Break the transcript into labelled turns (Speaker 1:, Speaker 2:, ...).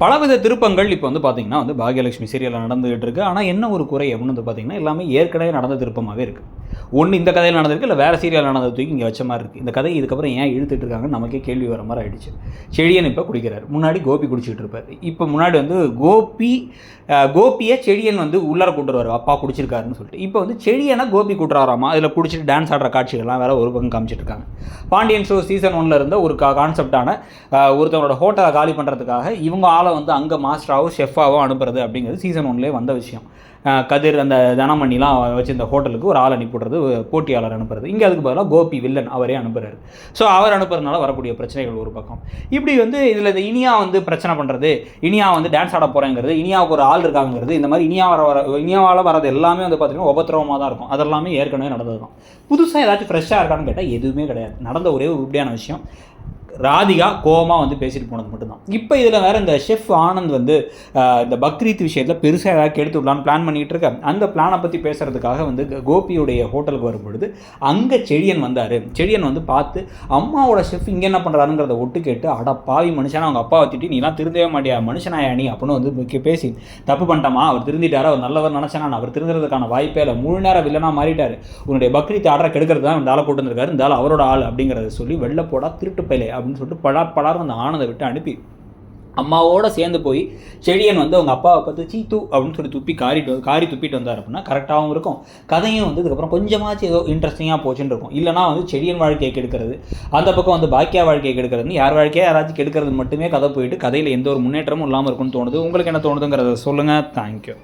Speaker 1: பலவித திருப்பங்கள் இப்போ வந்து பார்த்தீங்கன்னா வந்து பாக்யலட்சுமி சீரியலில் நடந்துகிட்டு இருக்குது. ஆனால் என்ன ஒரு குறை அப்படின்னு வந்து பார்த்தீங்கன்னா எல்லாமே ஏற்கனவே நடந்த திருப்பமாகவே இருக்குது. ஒன்று இந்த கதையில் நடந்திருக்கு, இல்லை வேறு சீரியல் நடந்தது தூக்கி இங்கே வச்ச மாதிரி இருக்குது. இந்த கதை இதுக்கப்புறம் ஏன் இழுத்துட்டு இருக்காங்கன்னு நமக்கே கேள்வி வர மாதிரி ஆகிடுச்சு. செழியன் இப்போ குடிக்கிறார், முன்னாடி கோபி குடிச்சிட்டு இருப்பார். இப்போ முன்னாடி வந்து கோபியை செழியன் வந்து உள்ளார கூட்டு வருவார், அப்பா குடிச்சிருக்காருன்னு சொல்லிட்டு. இப்போ வந்து செழியனை கோபி கூட்டுறாராமா, அதில் குடிச்சிட்டு டான்ஸ் ஆடுற காட்சிகள்லாம் வேறு ஒரு பக்கம் காமிச்சிட்டு இருக்காங்க. பாண்டியன் ஷோ சீசன் 1 இருந்த ஒரு கான்செப்டான ஒருத்தவங்களோட ஹோட்டலை காலி பண்ணுறதுக்காக இவங்க ஆளை வந்து அங்கே மாஸ்டராகவோ ஷெஃபாகவோ அனுப்புறது அப்படிங்கிறது சீசன் 1 வந்த விஷயம். கதிர் அந்த தனமணிலாம் வச்சு இந்த ஹோட்டலுக்கு ஒரு ஆள் அனுப்பிவிடுறது, போட்டியாளர் அனுப்புறது. இங்கே அதுக்கு பதிலாக கோபி வில்லன் அவரே அனுப்புகிறாரு. ஸோ அவர் அனுப்புறதுனால வரக்கூடிய பிரச்சனைகள் ஒரு பக்கம். இப்படி வந்து இதில் இந்த இனியா வந்து பிரச்சனை பண்ணுறது, இனியா வந்து டான்ஸ் ஆட போகிறேங்கிறது, இனியாவுக்கு ஒரு ஆள் இருக்காங்கிறது, இந்த மாதிரி இனியாவால் வரது எல்லாமே வந்து பார்த்திங்கன்னா உபத்திரவமாக தான் இருக்கும். அதெல்லாமே ஏற்கனவே நடந்தது தான். புதுசாக ஏதாச்சும் ஃப்ரெஷ்ஷாக இருக்கான்னு கேட்டால் எதுவுமே கிடையாது. நடந்த ஒரே ஒரு உருப்படியான விஷயம், ராதிகா கோவமாக வந்து பேசிட்டு போனது மட்டும்தான். இப்போ இதில் வேறு இந்த ஷெஃப் ஆனந்த் வந்து இந்த பக்ரீத் விஷயத்தில் பெருசாக ஏதாவது கெடுத்து விடலான்னு பிளான் பண்ணிகிட்டு இருக்க. அந்த பிளானை பற்றி பேசுகிறதுக்காக வந்து கோபியுடைய ஹோட்டலுக்கு வரும்பொழுது அங்கே செழியன் வந்தார். செழியன் வந்து பார்த்து அம்மாவோட ஷெஃப் இங்கே என்ன பண்ணுறாருங்கிறத ஒட்டு கேட்டு, அட பாவி மனுஷனா, அவங்க அப்பா வச்சுட்டு நீலாம் திருந்தவே மாட்டியா மனுஷனாயா நீ அப்படின்னு வந்து பேசி தப்பு பண்ணிட்டோமா, அவர் திருந்திட்டாரா, அவர் நல்லவர் நினச்சானா, அவர் திருந்துறதுக்கான வாய்ப்பே இல்லை, முழு நேரம் வில்லனாக மாறிட்டார், உன்னுடைய பக்ரீத் ஆர்டரை கெடுக்கிறது தான் இந்த ஆளை கூட்டு வந்திருக்காரு, இந்த ஆள் அவரோட ஆள் அப்படிங்கிறத சொல்லி வெளில போடா திருட்டு பையலே அப்படின்னு சொல்லிட்டு பலார் அந்த ஆனந்தை விட்டு அனுப்பி அம்மாவோட சேர்ந்து போய் செழியன் வந்து அவங்க அப்பாவை பார்த்து சீத்து அப்படின்னு சொல்லி காரி துப்பிட்டு வந்தார் அப்படின்னா கரெக்டாகவும் இருக்கும். கதையும் வந்து இதுக்கப்புறம் கொஞ்சமாச்சும் ஏதோ இன்ட்ரெஸ்டிங்காக போச்சுன்னு இருக்கும். இல்லைனா வந்து செழியன் வாழ்க்கையை கெடுக்கிறது, அந்த பக்கம் வந்து பாக்கியா வாழ்க்கையை கெடுக்கிறதுன்னு யார் வாழ்க்கையாக யாராச்சும் கெடுக்கிறது மட்டுமே கதை போயிட்டு கதையில் எந்த ஒரு முன்னேற்றமும் இல்லாமல் இருக்கும்னு தோணுது. உங்களுக்கு என்ன தோணுதுங்கிறத சொல்லுங்கள். தேங்க்யூ.